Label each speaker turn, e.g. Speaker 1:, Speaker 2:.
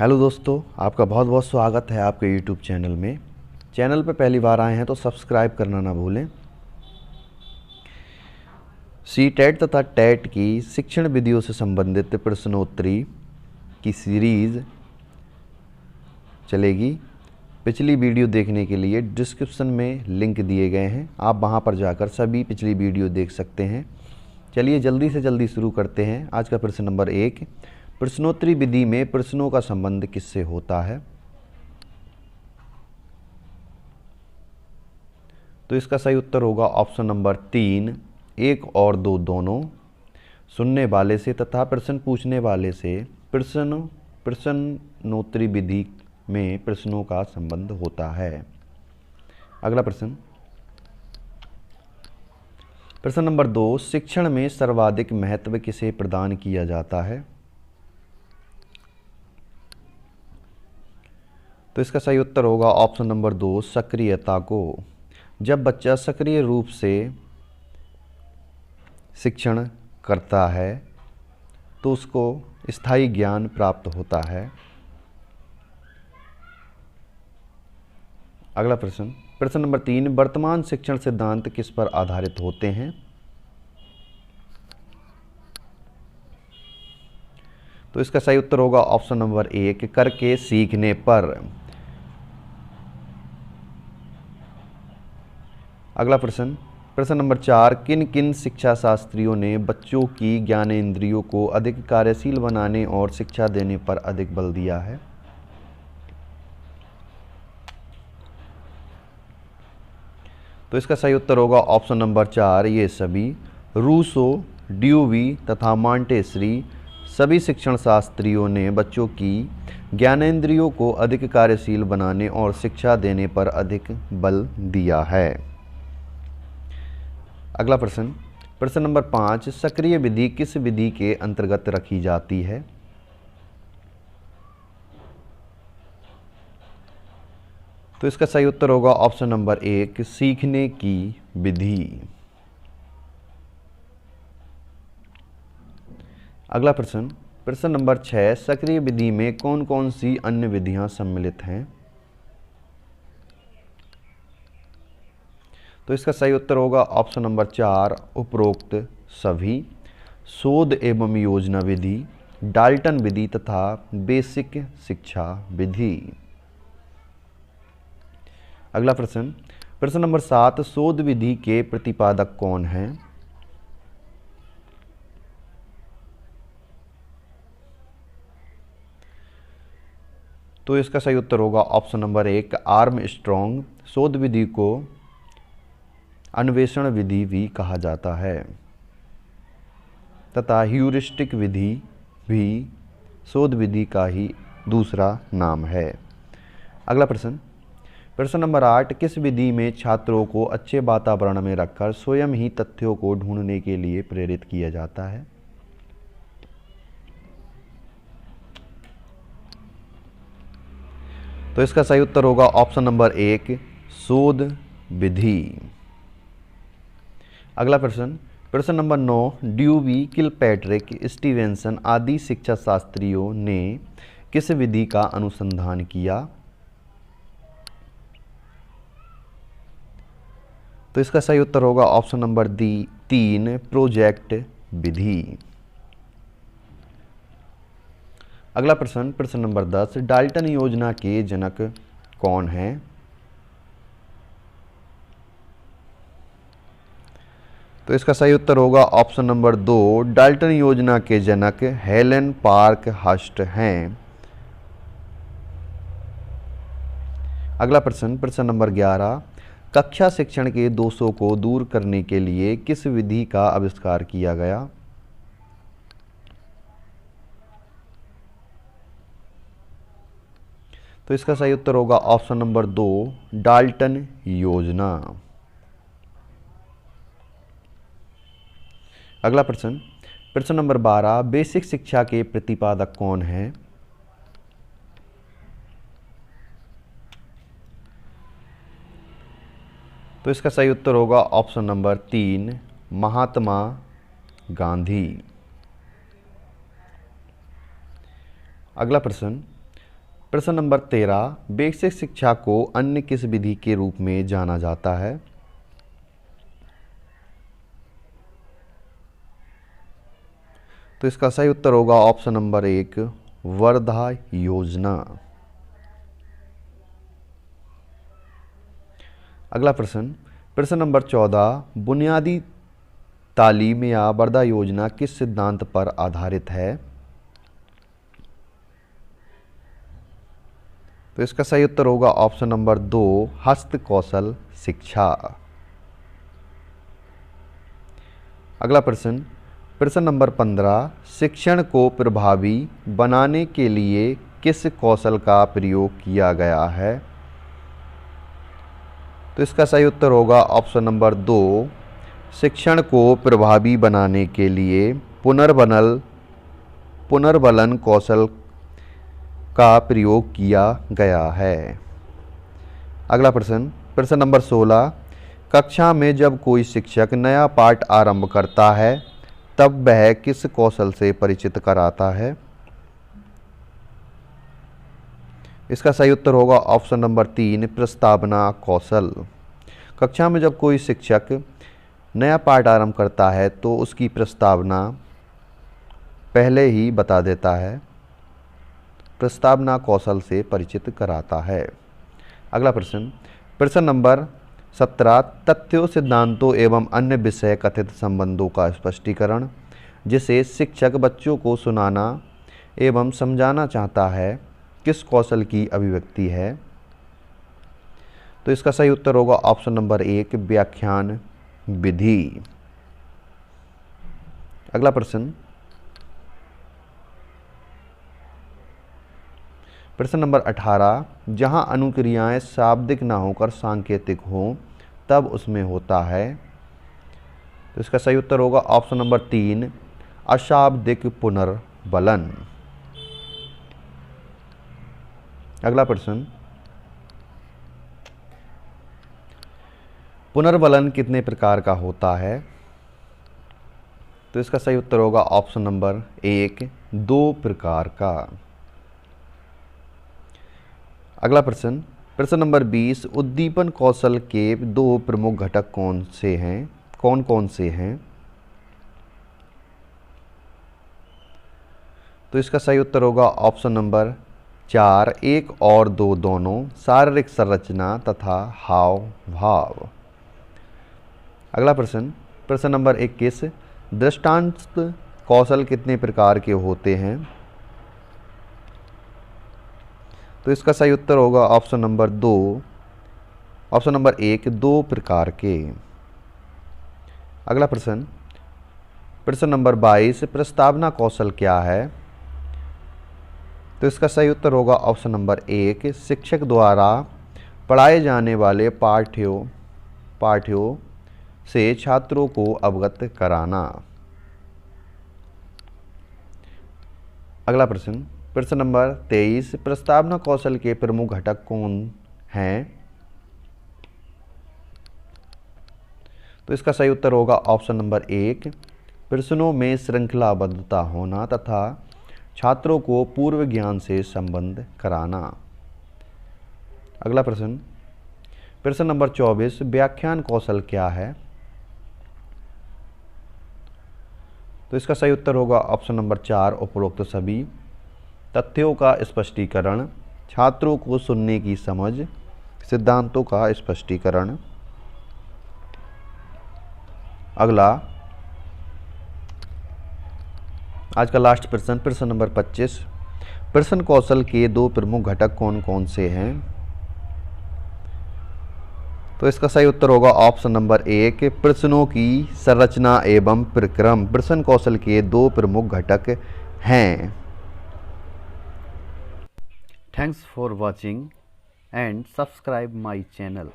Speaker 1: Hello दोस्तों, आपका बहुत बहुत स्वागत है आपके यूट्यूब चैनल में। चैनल पर पहली बार आए हैं तो सब्सक्राइब करना ना भूलें। सी-टेट तथा टेट की शिक्षण विधियों से संबंधित प्रश्नोत्तरी की सीरीज़ चलेगी। पिछली वीडियो देखने के लिए डिस्क्रिप्शन में लिंक दिए गए हैं, आप वहां पर जाकर सभी पिछली वीडियो देख सकते हैं। चलिए जल्दी से जल्दी शुरू करते हैं। आज का प्रश्न नंबर 1, प्रश्नोत्तरी विधि में प्रश्नों का संबंध किससे होता है? तो इसका सही उत्तर होगा ऑप्शन नंबर 3, 1 और 2 दोनों। सुनने वाले से तथा प्रश्न पूछने वाले से प्रश्नोत्तरी विधि में प्रश्नों का संबंध होता है। अगला प्रश्न, प्रश्न नंबर 2, शिक्षण में सर्वाधिक महत्व किसे प्रदान किया जाता है? तो इसका सही उत्तर होगा ऑप्शन नंबर 2, सक्रियता को। जब बच्चा सक्रिय रूप से शिक्षण करता है तो उसको स्थायी ज्ञान प्राप्त होता है। अगला प्रश्न, प्रश्न नंबर 3, वर्तमान शिक्षण सिद्धांत किस पर आधारित होते हैं? तो इसका सही उत्तर होगा ऑप्शन नंबर 1, करके सीखने पर। अगला प्रश्न, प्रश्न नंबर 4, किन किन शिक्षा शास्त्रियों ने बच्चों की ज्ञानेंद्रियों को अधिक कार्यशील बनाने और शिक्षा देने पर अधिक बल दिया है? तो इसका सही उत्तर होगा ऑप्शन नंबर 4, ये सभी। रूसो, ड्यूवी तथा मॉन्टेसरी सभी शिक्षण शास्त्रियों ने बच्चों की ज्ञानेंद्रियों को अधिक कार्यशील बनाने और शिक्षा देने पर अधिक बल दिया है। अगला प्रश्न, प्रश्न नंबर 5, सक्रिय विधि किस विधि के अंतर्गत रखी जाती है? तो इसका सही उत्तर होगा ऑप्शन नंबर 1, सीखने की विधि। अगला प्रश्न, प्रश्न नंबर 6, सक्रिय विधि में कौन कौन सी अन्य विधियां सम्मिलित हैं? तो इसका सही उत्तर होगा ऑप्शन नंबर 4, उपरोक्त सभी। शोध एवं योजना विधि, डाल्टन विधि तथा बेसिक शिक्षा विधि। अगला प्रश्न, प्रश्न नंबर 7, शोध विधि के प्रतिपादक कौन हैं? तो इसका सही उत्तर होगा ऑप्शन नंबर 1, आर्मस्ट्रॉन्ग। शोध विधि को अन्वेषण विधि भी कहा जाता है तथा ह्यूरिस्टिक विधि भी शोध विधि का ही दूसरा नाम है। अगला प्रश्न, प्रश्न नंबर 8, किस विधि में छात्रों को अच्छे वातावरण में रखकर स्वयं ही तथ्यों को ढूंढने के लिए प्रेरित किया जाता है? तो इसका सही उत्तर होगा ऑप्शन नंबर 1, शोध विधि। अगला प्रश्न, प्रश्न नंबर 9, ड्यूवी, किलपैट्रिक, स्टीवेंसन आदि शिक्षा शास्त्रियों ने किस विधि का अनुसंधान किया? तो इसका सही उत्तर होगा ऑप्शन नंबर 3, प्रोजेक्ट विधि। अगला प्रश्न, प्रश्न नंबर 10, डाल्टन योजना के जनक कौन हैं? तो इसका सही उत्तर होगा ऑप्शन नंबर 2, डाल्टन योजना के जनक हेलेन पार्कहर्स्ट हैं। अगला प्रश्न, प्रश्न नंबर 11, कक्षा शिक्षण के दोषों को दूर करने के लिए किस विधि का आविष्कार किया गया? तो इसका सही उत्तर होगा ऑप्शन नंबर 2, डाल्टन योजना। अगला प्रश्न, प्रश्न नंबर 12, बेसिक शिक्षा के प्रतिपादक कौन हैं? तो इसका सही उत्तर होगा ऑप्शन नंबर 3, महात्मा गांधी। अगला प्रश्न, प्रश्न नंबर 13, बेसिक शिक्षा को अन्य किस विधि के रूप में जाना जाता है? तो इसका सही उत्तर होगा ऑप्शन नंबर 1, वर्धा योजना। अगला प्रश्न, प्रश्न नंबर 14, बुनियादी तालीम या वर्धा योजना किस सिद्धांत पर आधारित है? तो इसका सही उत्तर होगा ऑप्शन नंबर 2, हस्त कौशल शिक्षा। अगला प्रश्न, प्रश्न नंबर 15, शिक्षण को प्रभावी बनाने के लिए किस कौशल का प्रयोग किया गया है? तो इसका सही उत्तर होगा ऑप्शन नंबर 2, शिक्षण को प्रभावी बनाने के लिए पुनर्बलन कौशल का प्रयोग किया गया है। अगला प्रश्न, प्रश्न नंबर 16, कक्षा में जब कोई शिक्षक नया पाठ आरंभ करता है तब वह किस कौशल से परिचित कराता है? इसका सही उत्तर होगा ऑप्शन नंबर 3, प्रस्तावना कौशल। कक्षा में जब कोई शिक्षक नया पाठ आरंभ करता है तो उसकी प्रस्तावना पहले ही बता देता है, प्रस्तावना कौशल से परिचित कराता है। अगला प्रश्न, प्रश्न नंबर 17, तथ्यों, सिद्धांतों एवं अन्य विषय कथित संबंधों का स्पष्टीकरण जिसे शिक्षक बच्चों को सुनाना एवं समझाना चाहता है किस कौशल की अभिव्यक्ति है? तो इसका सही उत्तर होगा ऑप्शन नंबर 1, व्याख्यान विधि। अगला प्रश्न, प्रश्न नंबर 18, जहां अनुक्रियाएं शाब्दिक ना होकर सांकेतिक हों तब उसमें होता है? तो इसका सही उत्तर होगा ऑप्शन नंबर 3, अशाब्दिक पुनर्बलन। अगला प्रश्न, पुनर्बलन कितने प्रकार का होता है? तो इसका सही उत्तर होगा ऑप्शन नंबर 1, 2 प्रकार का। अगला प्रश्न, प्रश्न नंबर 20, उद्दीपन कौशल के 2 प्रमुख घटक कौन कौन से हैं? तो इसका सही उत्तर होगा ऑप्शन नंबर 4, 1 और 2 दोनों, शारीरिक संरचना तथा हाव भाव। अगला प्रश्न, प्रश्न नंबर 21, दृष्टांत कौशल कितने प्रकार के होते हैं? तो इसका सही उत्तर होगा ऑप्शन नंबर 1, 2 प्रकार के। अगला प्रश्न, प्रश्न नंबर 22, प्रस्तावना कौशल क्या है? तो इसका सही उत्तर होगा ऑप्शन नंबर 1, शिक्षक द्वारा पढ़ाए जाने वाले पाठ्यों से छात्रों को अवगत कराना। अगला प्रश्न, प्रश्न नंबर 23, प्रस्तावना कौशल के प्रमुख घटक कौन हैं? तो इसका सही उत्तर होगा ऑप्शन नंबर 1, प्रश्नों में श्रृंखलाबद्धता होना तथा छात्रों को पूर्व ज्ञान से संबंध कराना। अगला प्रश्न, प्रश्न नंबर 24, व्याख्यान कौशल क्या है? तो इसका सही उत्तर होगा ऑप्शन नंबर 4, उपरोक्त सभी तथ्यों का स्पष्टीकरण, छात्रों को सुनने की समझ, सिद्धांतों का स्पष्टीकरण। अगला आज का लास्ट प्रश्न, प्रश्न नंबर 25, प्रश्न कौशल के 2 प्रमुख घटक कौन कौन से हैं? तो इसका सही उत्तर होगा ऑप्शन नंबर 1, प्रश्नों की संरचना एवं प्रक्रम प्रश्न कौशल के 2 प्रमुख घटक हैं। Thanks for watching and subscribe my channel.